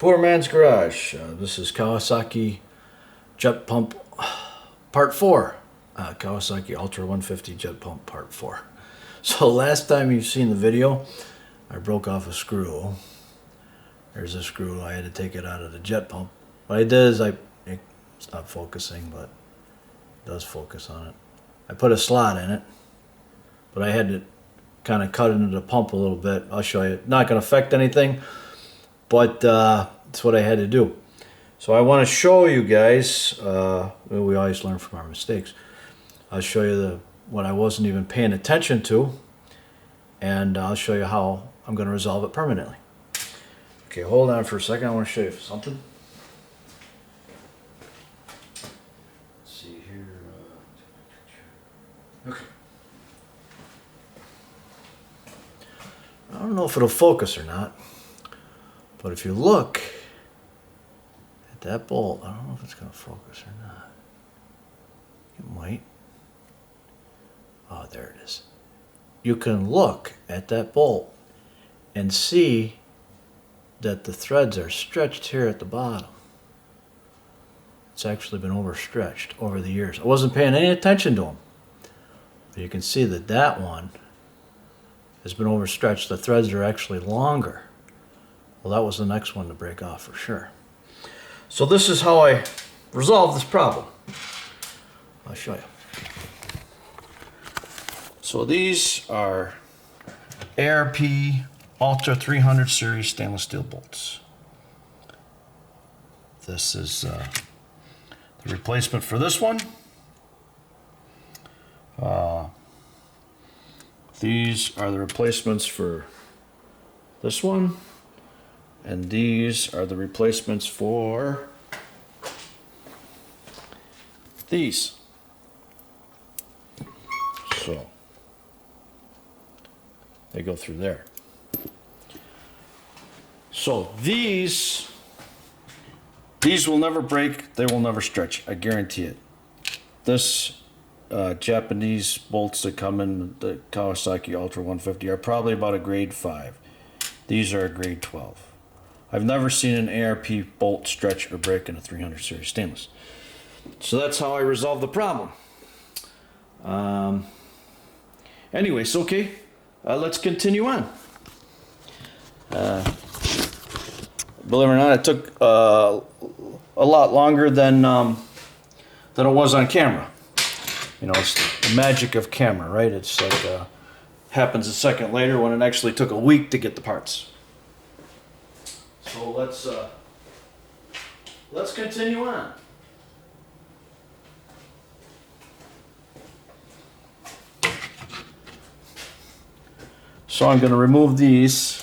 Poor Man's Garage. This is Kawasaki Jet Pump Part 4. Kawasaki Ultra 150 Jet Pump Part 4. So last time you've seen the video, I broke off a screw. There's a screw. I had to take it out of the jet pump. What I did is it's not focusing, but it does focus on it. I put a slot in it, but I had to kind of cut into the pump a little bit. I'll show you. Not going to affect anything, but that's what I had to do. So I want to show you guys, we always learn from our mistakes. I'll show you what I wasn't even paying attention to, and I'll show you how I'm going to resolve it permanently. Okay, hold on for a second. I want to show you something. Let's see here. Okay. I don't know if it'll focus or not, but if you look at that bolt, I don't know if it's going to focus or not. It might. Oh, there it is. You can look at that bolt and see that the threads are stretched here at the bottom. It's actually been overstretched over the years. I wasn't paying any attention to them, but you can see that that one has been overstretched. The threads are actually longer. Well, that was the next one to break off for sure. So this is how I resolve this problem. I'll show you. So these are ARP Ultra 300 series stainless steel bolts. This is the replacement for this one. These are the replacements for this one. And these are the replacements for these. So they go through there. So these will never break, they will never stretch, I guarantee it. This Japanese bolts that come in the Kawasaki Ultra 150 are probably about a grade 5. These are a grade 12. I've never seen an ARP bolt stretch or break in a 300 series stainless. So that's how I resolve the problem. Anyways, okay, let's continue on. Believe it or not, it took a lot longer than it was on camera. You know, it's the magic of camera, right? It's like happens a second later when it actually took a week to get the parts. So let's continue on. So I'm going to remove these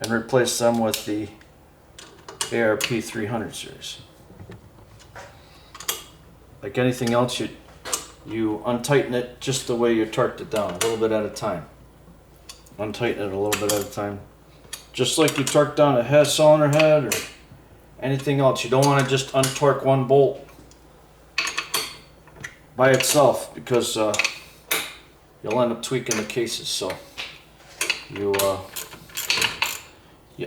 and replace them with the ARP 300 series. Like anything else, you untighten it just the way you torqued it down, a little bit at a time. Untighten it a little bit at a time. Just like you torque down a head, cylinder head or anything else. You don't want to just untorque one bolt by itself because you'll end up tweaking the cases. So you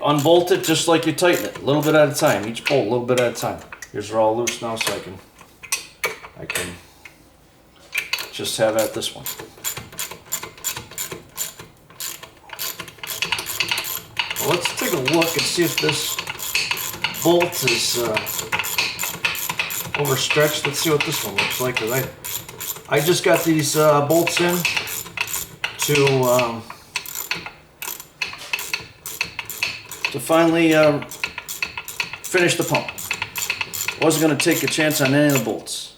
unbolt it just like you tighten it, a little bit at a time. Each bolt, a little bit at a time. Yours are all loose now, so I can just have at this one. Well, let's take a look and see if this bolt is overstretched. Let's see what this one looks like. Cause I just got these bolts in to finally finish the pump. Wasn't going to take a chance on any of the bolts.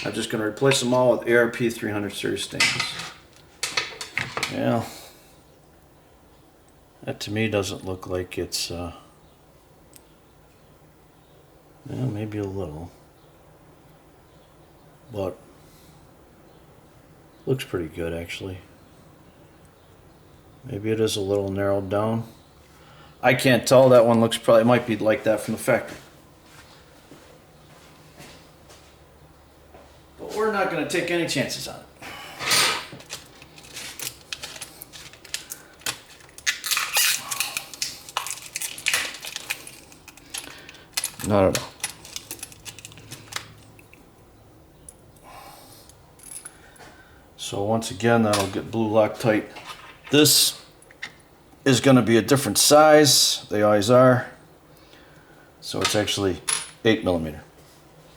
I'm just going to replace them all with ARP 300 series stainless. Yeah, that to me doesn't look like it's, well, maybe a little, but looks pretty good actually. Maybe it is a little narrowed down. I can't tell. That one looks probably might be like that from the factory. But we're not going to take any chances on it. Not at all. So once again, that'll get blue Loctite. This is going to be a different size. They always are. So it's actually 8mm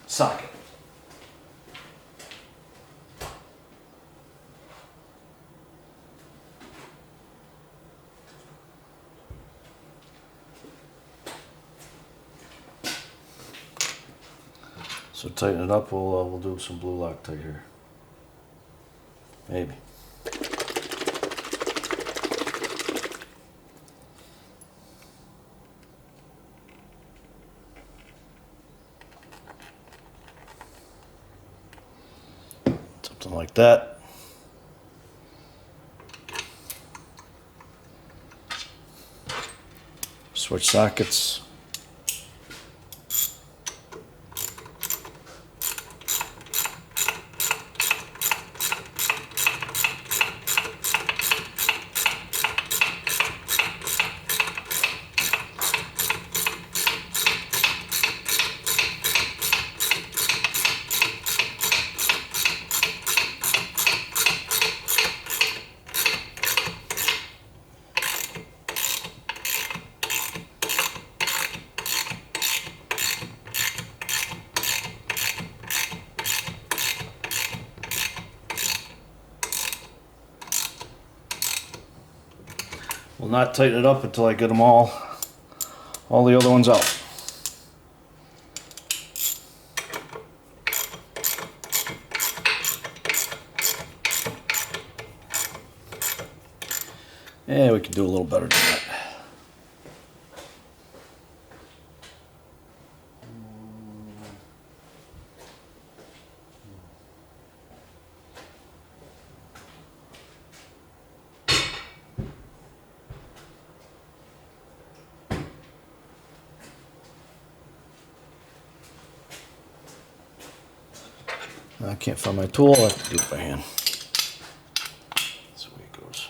socket. So tighten it up. We'll do some blue Loctite here. Maybe. Something like that. Switch sockets. Will not tighten it up until I get them all the other ones out. Yeah, we can do a little better than that. I can't find my tool, I have to do it by hand. That's the way it goes.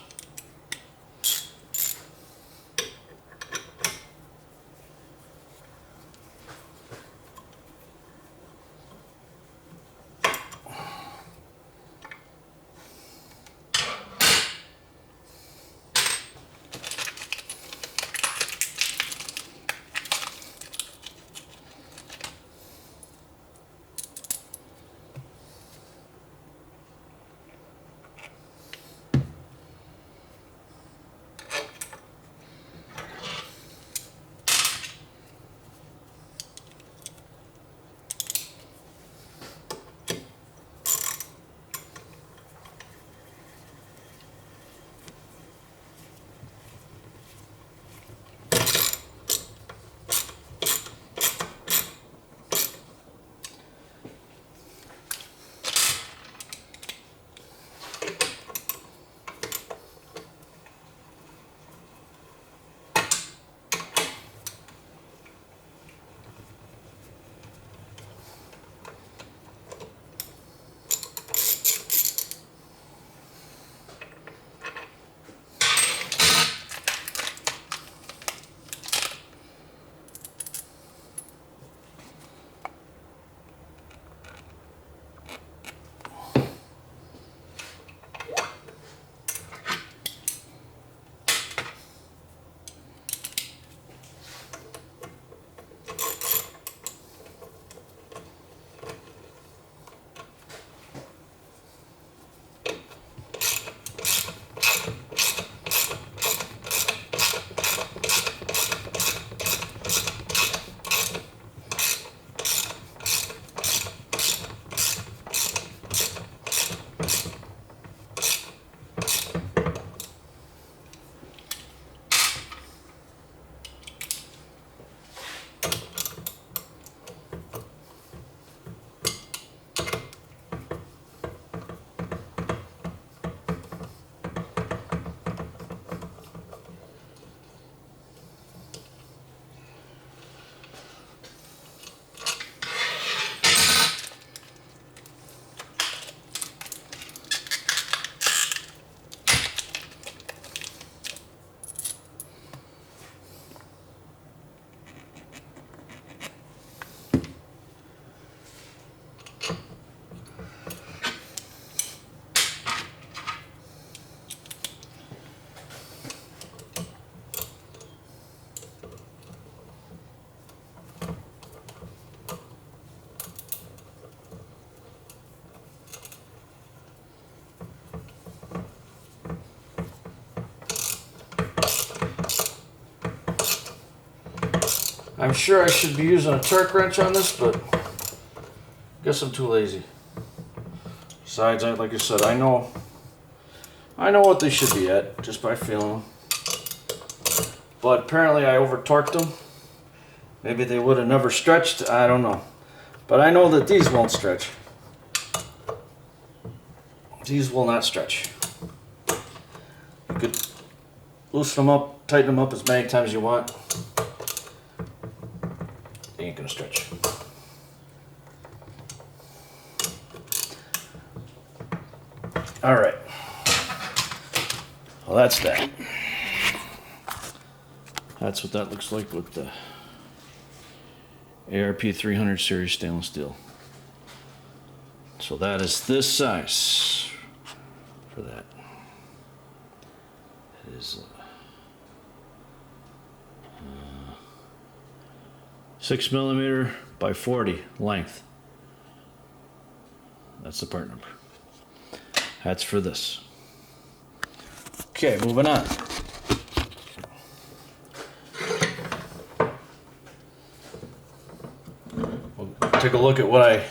I'm sure I should be using a torque wrench on this, but I guess I'm too lazy. Besides, like I said, I know what they should be at just by feeling them. But apparently I over-torqued them. Maybe they would have never stretched, I don't know. But I know that these won't stretch. These will not stretch. You could loosen them up, tighten them up as many times as you want. They ain't gonna stretch. All right. Well, that's that. That's what that looks like with the ARP 300 series stainless steel. So that is this size for that. It is 6mm by 40 length. That's the part number. That's for this. Okay, moving on. We'll take a look at what I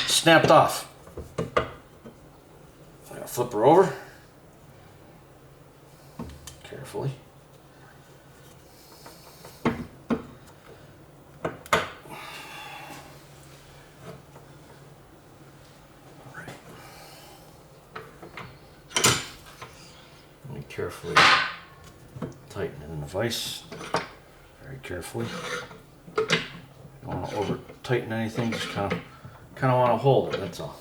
snapped off. I'm gonna flip her over carefully. Carefully tighten it in the vise. Very carefully. Don't want to over tighten anything. Just kind of want to hold it. That's all.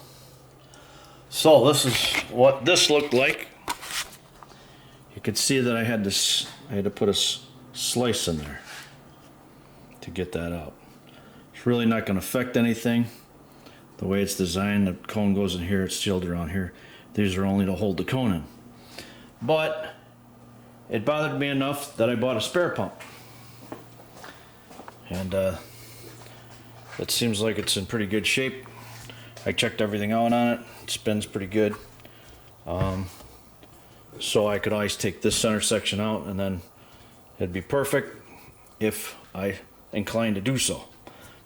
So this is what this looked like. You could see that I had to put a slice in there to get that out. It's really not going to affect anything. The way it's designed, the cone goes in here. It's sealed around here. These are only to hold the cone in. But it bothered me enough that I bought a spare pump. And it seems like it's in pretty good shape. I checked everything out on it. It spins pretty good. So I could always take this center section out and then it'd be perfect if I inclined to do so.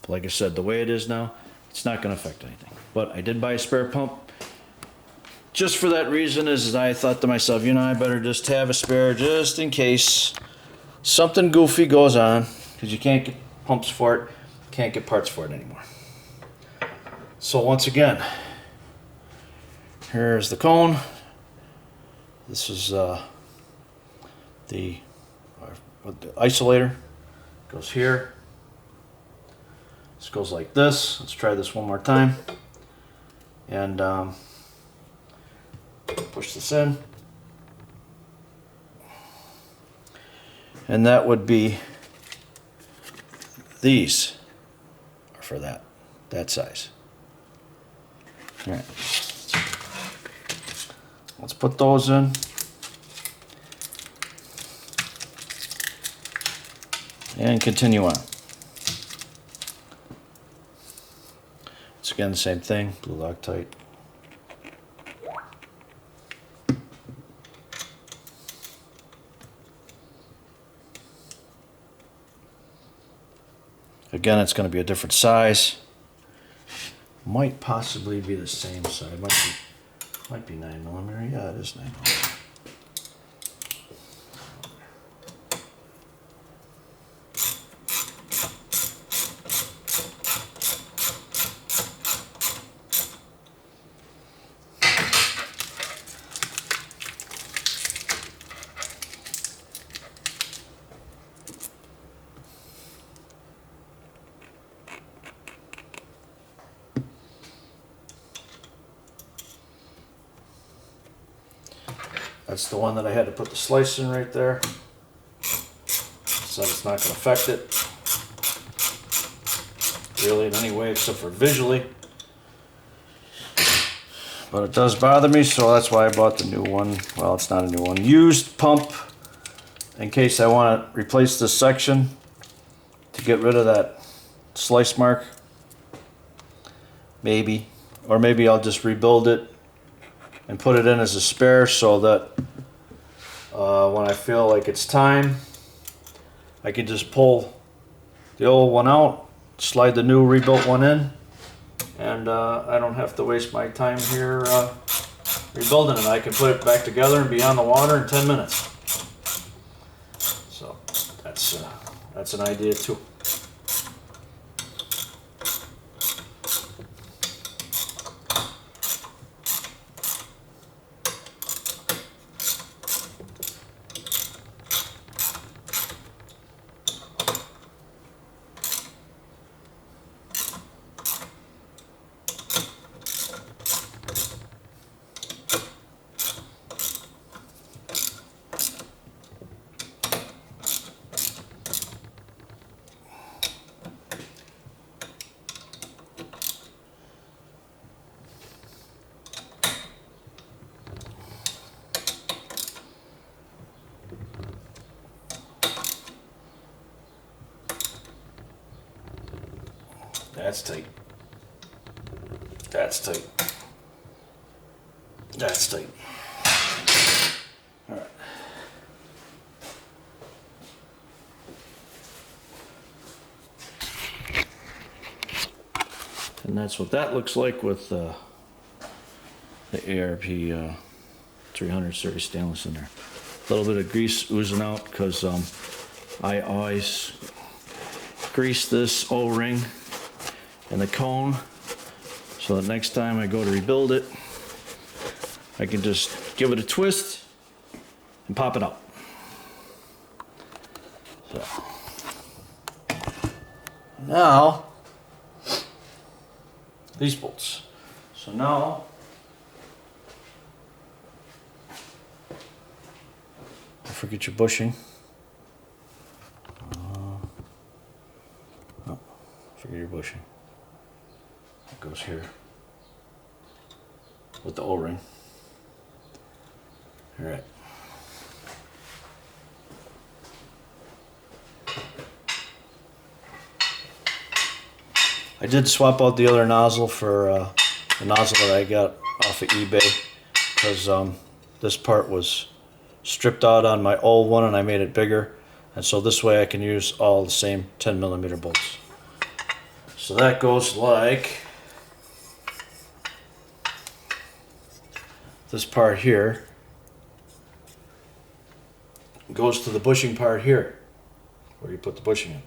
But like I said, the way it is now, it's not going to affect anything. But I did buy a spare pump. Just for that reason is I thought to myself, you know, I better just have a spare just in case something goofy goes on, because you can't get pumps for it, can't get parts for it anymore. So once again, here's the cone. This is the isolator. Goes here. This goes like this. Let's try this one more time. And push this in, and that would be, these are for that size. All right, let's put those in. And continue on. It's again the same thing, blue Loctite. Again, it's going to be a different size. Might possibly be the same size. Might be 9mm. Yeah, it is 9mm. That's the one that I had to put the slice in right there, so it's not going to affect it really in any way except for visually. But it does bother me, so that's why I bought the new one. Well, it's not a new one. Used pump, in case I want to replace this section to get rid of that slice mark. Maybe. Or maybe I'll just rebuild it and put it in as a spare, so that when I feel like it's time, I can just pull the old one out, slide the new rebuilt one in, and I don't have to waste my time here rebuilding it. I can put it back together and be on the water in 10 minutes. So that's an idea too. That's tight. That's tight. That's tight. All right. And that's what that looks like with the ARP 300 series stainless in there. A little bit of grease oozing out because I always grease this O-ring and the cone so that next time I go to rebuild it, I can just give it a twist and pop it out. So now these bolts. So now don't forget your bushing. Oh, forget your bushing. It goes here with the O-ring. All right. I did swap out the other nozzle for the nozzle that I got off of eBay because this part was stripped out on my old one and I made it bigger, and so this way I can use all the same 10mm bolts. So that goes like this part here goes to the bushing part here where you put the bushing in.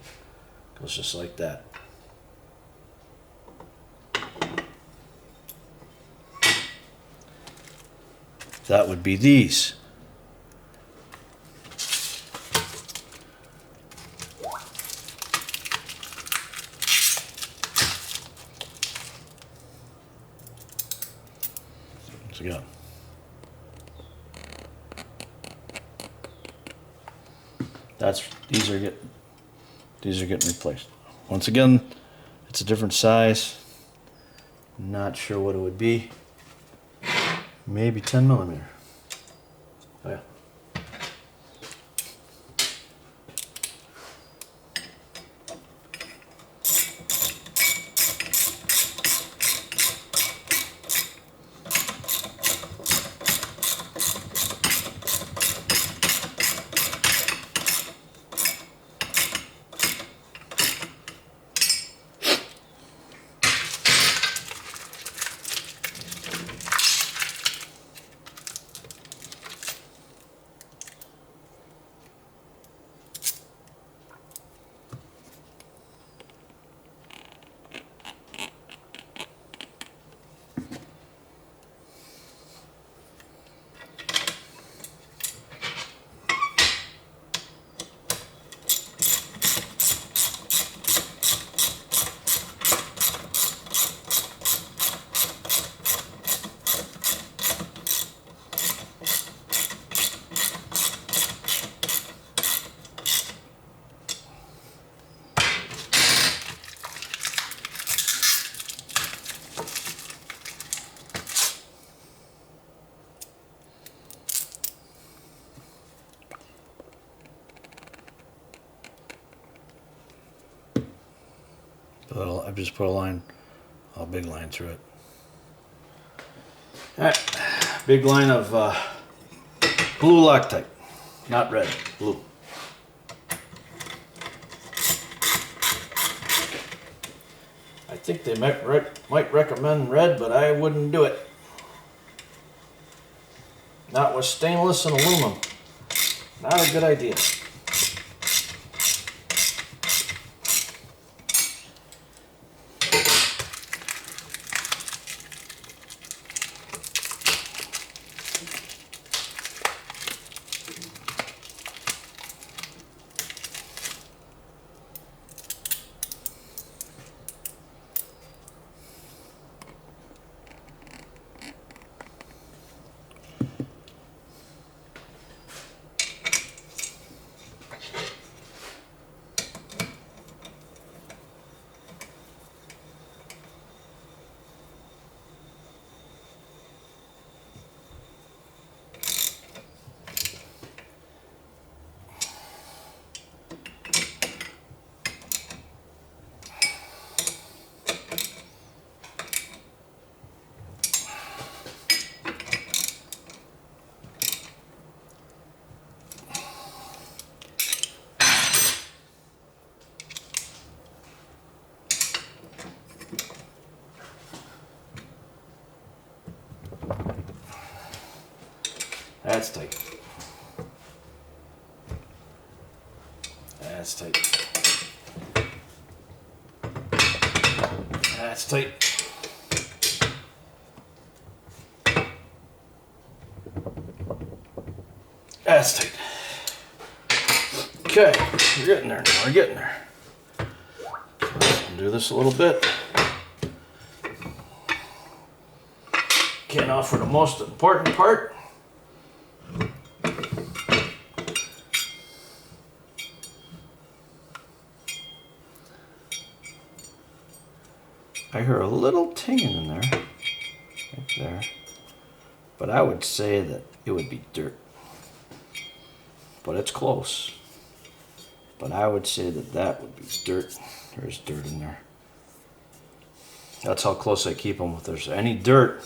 Goes just like that. That would be these. Once again. These are getting replaced. Once again, it's a different size. Not sure what it would be. Maybe 10mm. Oh yeah. I've just put a big line through it. All right, big line of blue Loctite, not red, blue. think they might recommend red, but I wouldn't do it. Not with stainless and aluminum. Not a good idea. That's tight. That's tight. That's tight. That's tight. Okay, we're getting there now. We're getting there. Do this a little bit. Okay, now for the most important part. I hear a little tinging in there, right there, but I would say that it would be dirt, but it's close, but I would say that that would be dirt. There's dirt in there. That's how close I keep them. If there's any dirt,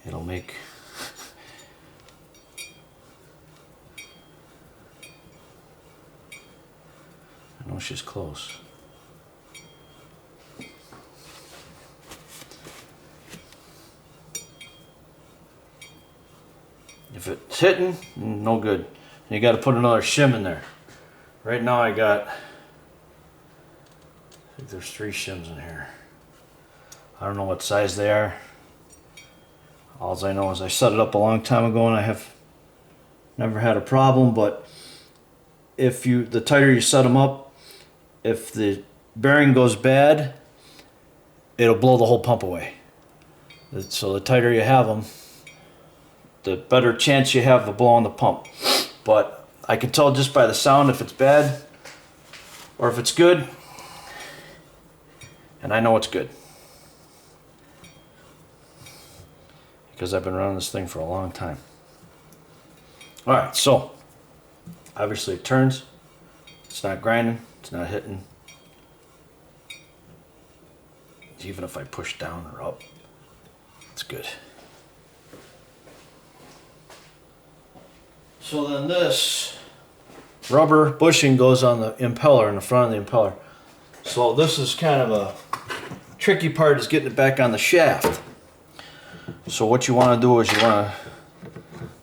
it'll make I know she's close. If it's hitting, no good. You got to put another shim in there. Right now I think there's 3 shims in here. I don't know what size they are. All I know is I set it up a long time ago and I have never had a problem, but if the tighter you set them up, if the bearing goes bad, it'll blow the whole pump away. So the tighter you have them, the better chance you have of blowing the pump. But I can tell just by the sound if it's bad or if it's good, and I know it's good because I've been running this thing for a long time. All right, so obviously it turns. It's not grinding, it's not hitting. Even if I push down or up, it's good. So then this rubber bushing goes on the impeller, in the front of the impeller. So this is kind of a tricky part, is getting it back on the shaft. So what you want to do is you want to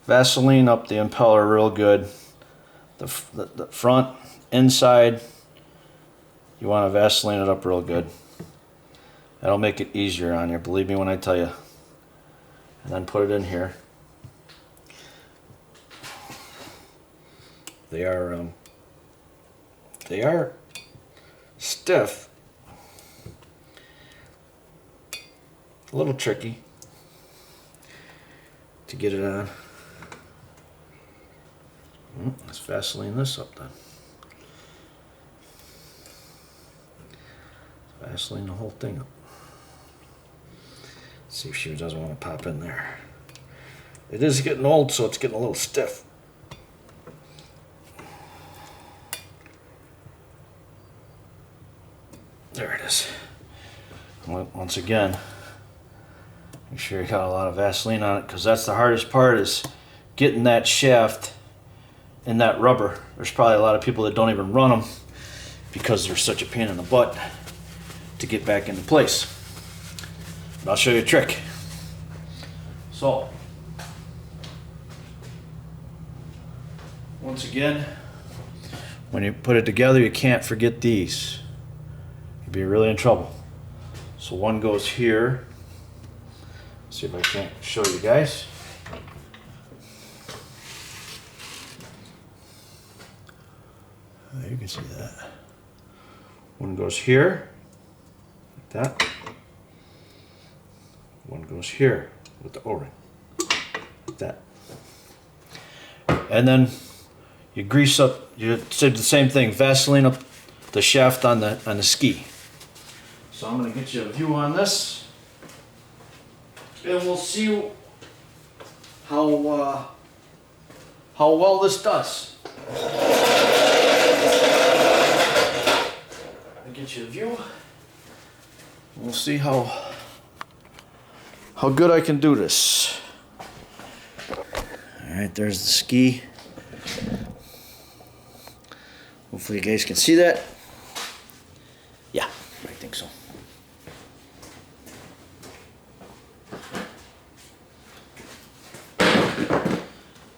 Vaseline up the impeller real good. The front, inside, you want to Vaseline it up real good. That'll make it easier on you, believe me when I tell you. And then put it in here. They are stiff, a little tricky to get it on. Let's Vaseline this up then. Vaseline the whole thing up. See if she doesn't want to pop in there. It is getting old, so it's getting a little stiff. There it is. Once again, make sure you got a lot of Vaseline on it, because that's the hardest part, is getting that shaft in that rubber. There's probably a lot of people that don't even run them because they're such a pain in the butt to get back into place. But I'll show you a trick. So, once again, when you put it together, you can't forget these. You'll be really in trouble. So one goes here. Let's see if I can't show you guys. You can see that. One goes here, like that. One goes here with the O-ring, like that. And then you grease up, you did the same thing, Vaseline up the shaft on the ski. So I'm going to get you a view on this, and we'll see how well this does. I'll get you a view. We'll see how good I can do this. All right, there's the ski. Hopefully you guys can see that. Yeah, I think so.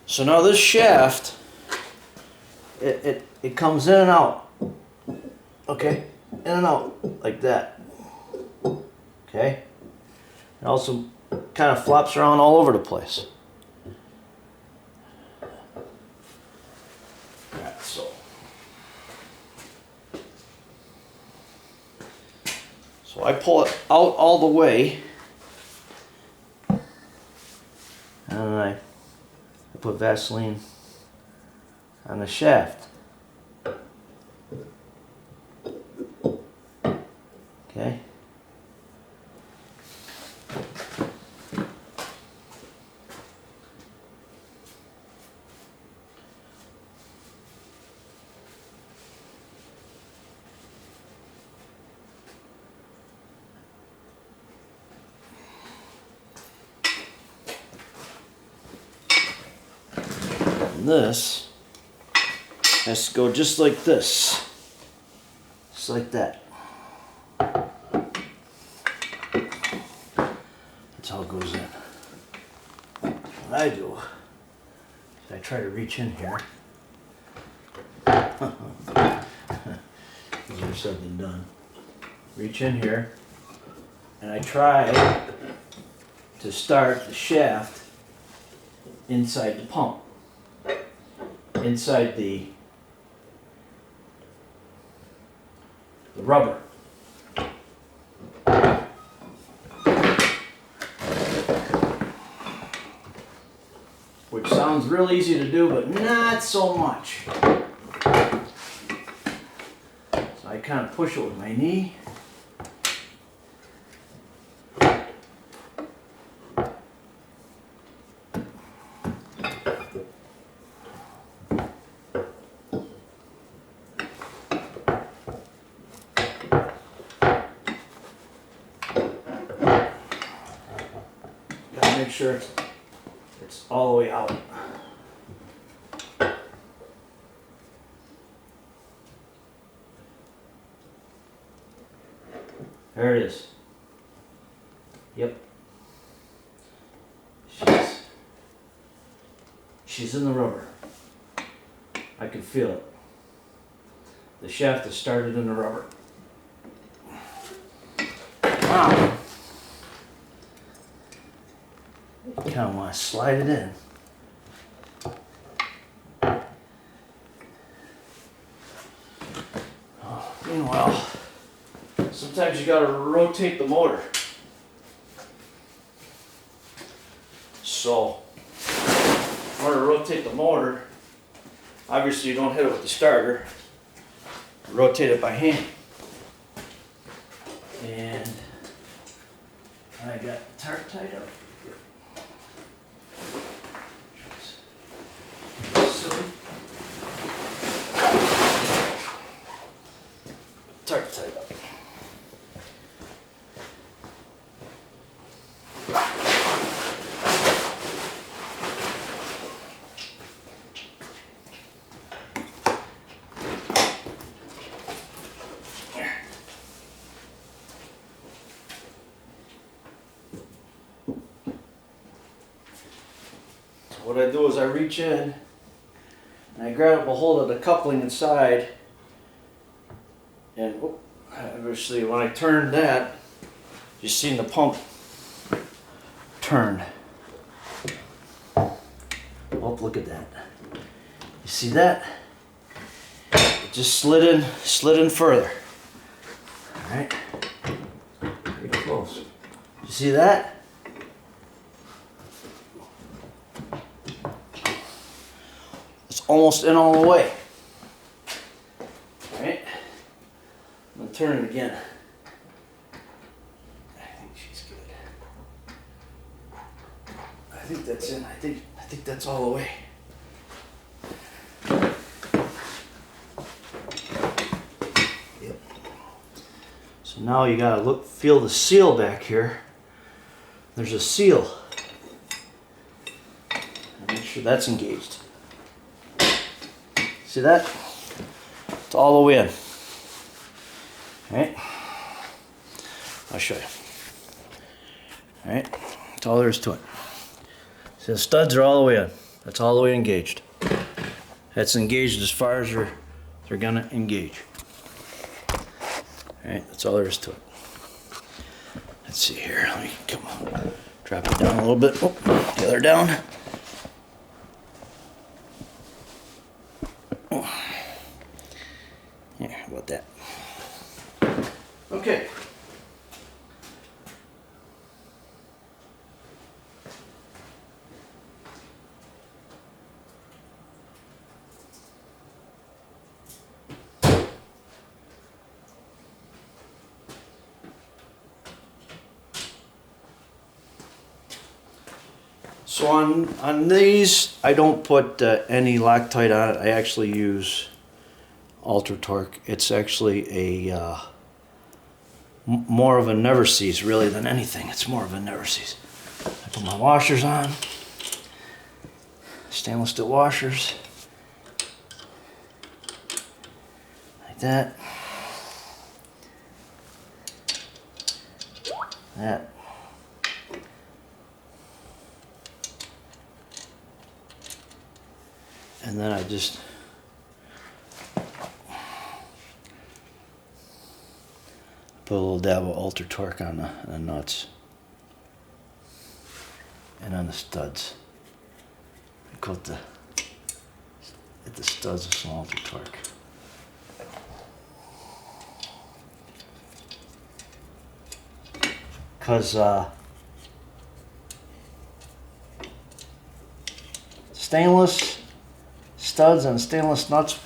So now this shaft, it comes in and out. Okay, in and out like that. Okay, it also kind of flops around all over the place. Alright, so I pull it out all the way, and I put Vaseline on the shaft. Okay. And this has to go just like this. Just like that. That's how it goes in. What I do is I try to reach in here. Easier said than done. Reach in here, and I try to start the shaft inside the pump. Inside the rubber. Which sounds real easy to do, but not so much. So I kind of push it with my knee. Make sure it's all the way out. There it is. Yep. She's in the rubber. I can feel it. The shaft is started in the rubber. Wow. Kind of want to slide it in. Meanwhile, sometimes you got to rotate the motor. So, in order to rotate the motor, obviously you don't hit it with the starter. Rotate it by hand. And I got the tart tied up. Tart tied up. what I do is I reach in and I grab a hold of the coupling inside, and obviously when I turn that, you see the pump turn. Oh, look at that. You see that? It just slid in further. All right. Pretty close. You see that? It's almost in all the way. All right. I'm gonna turn it again. I think she's good. I think that's in. I think that's all the way. Yep. So now you gotta feel the seal back here. There's a seal. Make sure that's engaged. See that? It's all the way in. All right. I'll show you. All right. That's all there is to it. See, the studs are all the way in. That's all the way engaged. That's engaged as far as they're gonna engage. All right. That's all there is to it. Let's see here. Let me come on. Drop it down a little bit. Oh, the other down. Oh. Yeah, how about that? Okay. So on these, I don't put any Loctite on it. I actually use Ultra Torque. It's actually a more of a never cease really than anything. It's more of a never cease. I put my washers on, stainless steel washers, like that. That. And then I just put a little dab of Ultra Torque on the nuts and on the studs. I coat the studs with some Ultra Torque. Because stainless studs and stainless nuts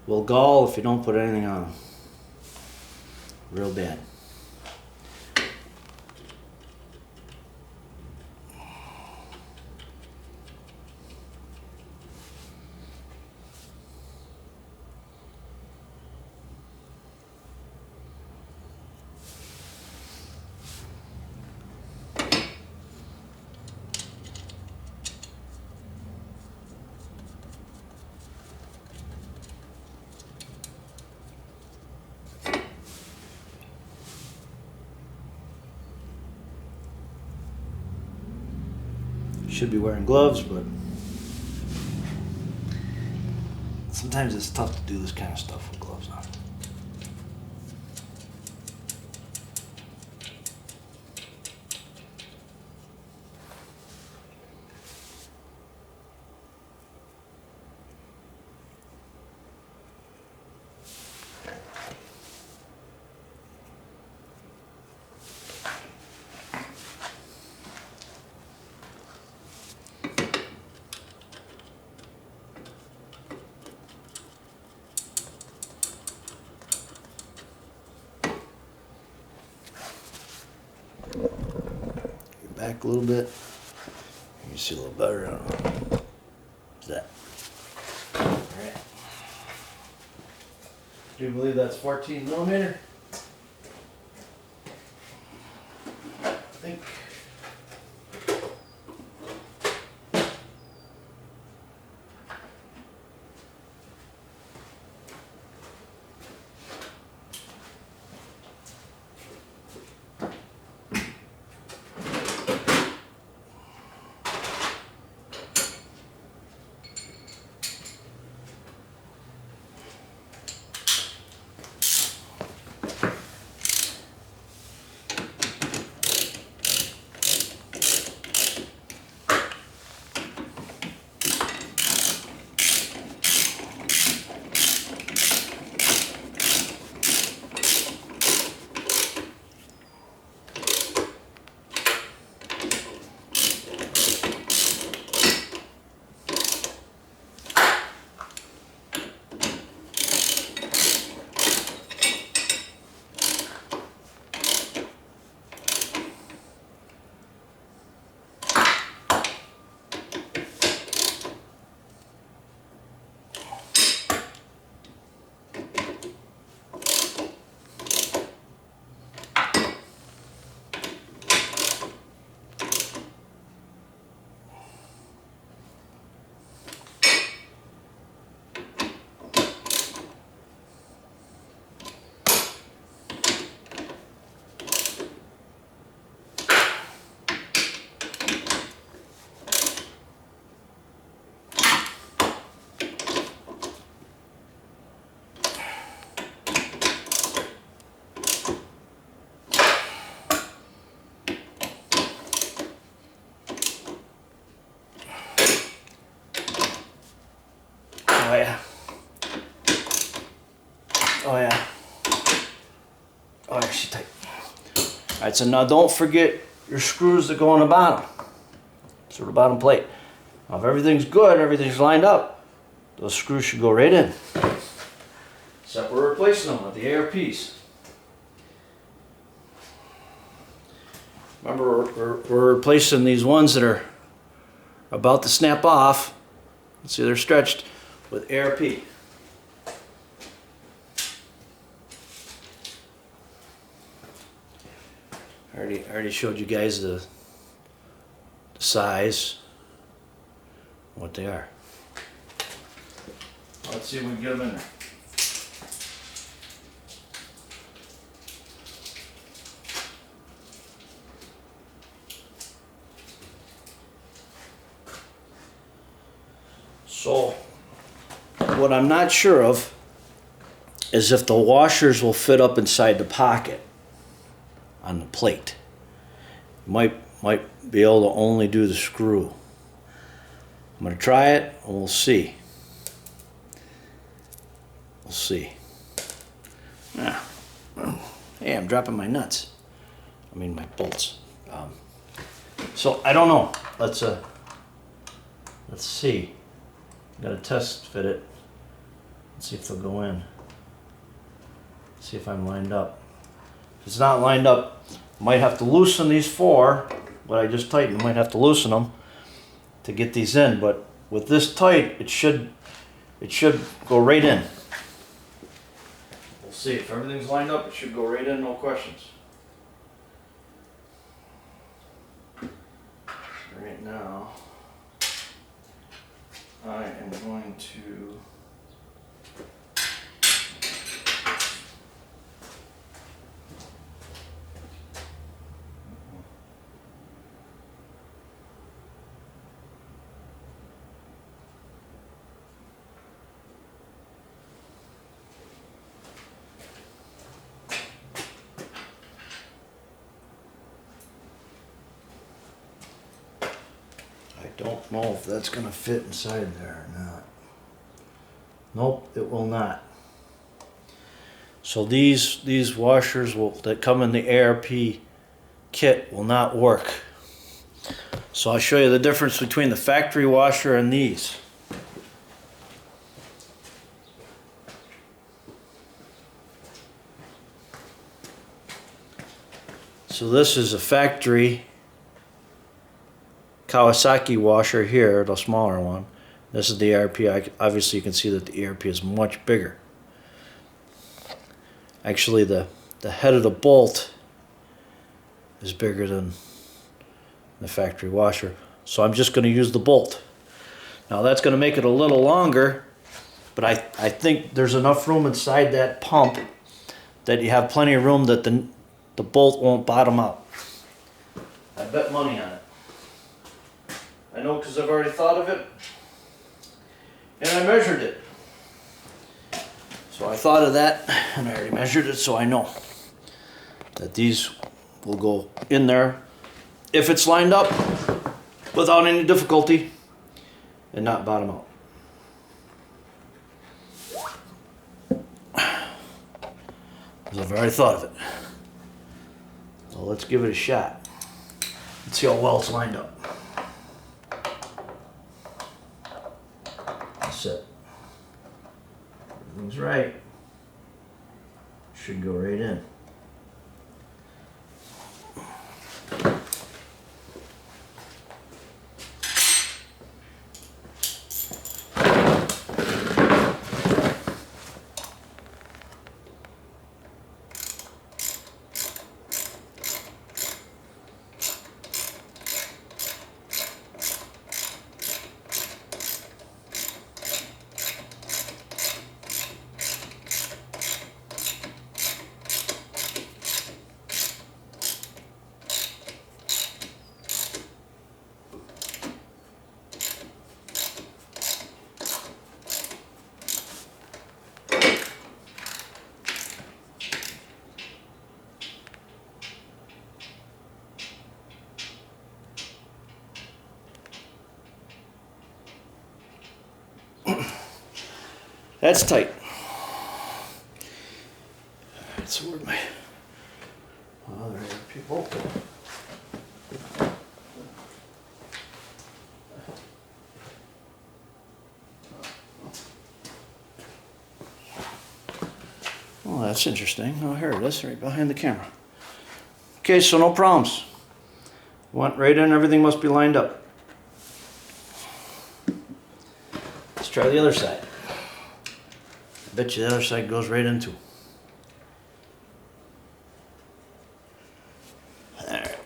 will gall if you don't put anything on them. Real bad. Should be wearing gloves, but sometimes it's tough to do this kind of stuff with gloves on. Back a little bit. You can see a little better. I don't know. What's that? Alright. Do you believe that's 14 millimeter? I think. Oh, actually tight. All right, so now don't forget your screws that go on the bottom. So the bottom plate. Now if everything's good, everything's lined up, those screws should go right in. Except we're replacing them with the ARPs. Remember, we're replacing these ones that are about to snap off. See, they're stretched with ARP. I already showed you guys the size, what they are. Let's see if we can get them in there. So, what I'm not sure of is if the washers will fit up inside the pocket on the plate. Might be able to only do the screw. I'm going to try it and we'll see. We'll see. Ah. Hey, I'm dropping my nuts. I mean my bolts. So I don't know. Let's see. Got to test fit it. Let's see if they'll go in. See if I'm lined up. If it's not lined up, might have to loosen these four. What I just tightened, might have to loosen them to get these in. But with this tight, it should go right in. We'll see if everything's lined up. It should go right in, no questions. Right now, I am going to don't know if that's going to fit inside there or not. Nope, it will not. So these washers that come in the ARP kit will not work. So I'll show you the difference between the factory washer and these. So this is a factory Kawaski washer here, the smaller one. This is the ARP. Obviously you can see that the ARP is much bigger. Actually the head of the bolt is bigger than the factory washer. So I'm just going to use the bolt. Now that's going to make it a little longer, but I think there's enough room inside that pump that you have plenty of room that the bolt won't bottom out. I bet money on it. I know because I've already thought of it and I measured it. So I thought of that and I already measured it, so I know that these will go in there if it's lined up without any difficulty and not bottom out. Because I've already thought of it. So let's give it a shot. Let's see how well it's lined up. That's it. Everything's right. Should go right in. That's tight. So where'd my Oh, there are people. Oh, that's interesting. Oh, here it is, right behind the camera. Okay, so no problems. Went right in, everything must be lined up. Let's try the other side. I bet you the other side goes right in too. Alright.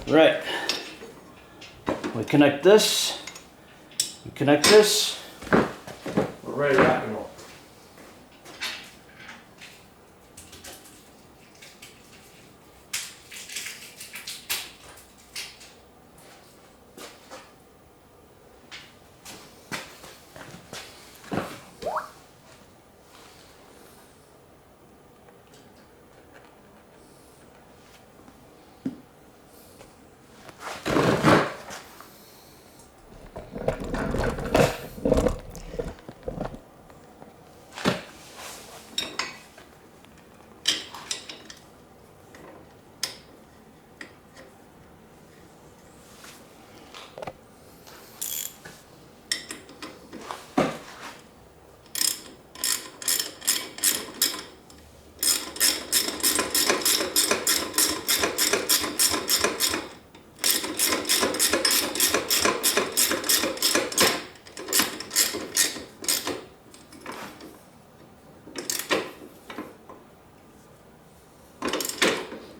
Right. We connect this. We connect this. We're ready to rock and roll.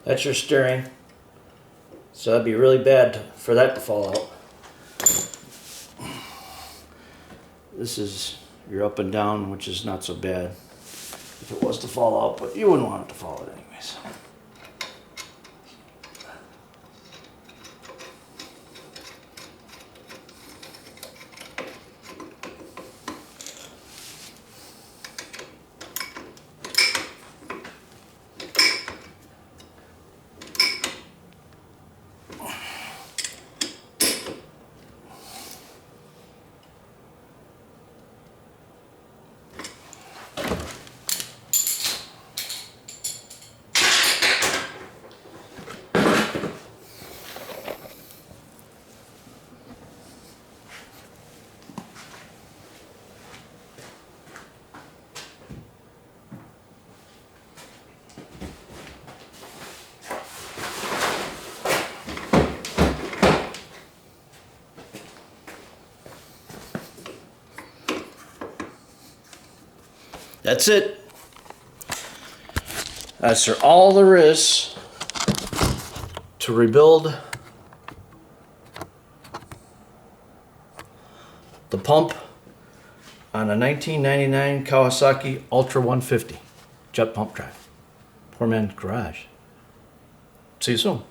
That's your steering. So that'd be really bad for that to fall out. This is your up and down, which is not so bad if it was to fall out, but you wouldn't want it to fall out anyways. That's it. That's all there is to rebuild the pump on a 1999 Kawasaki Ultra 150 jet pump drive. Poor man's garage. See you soon.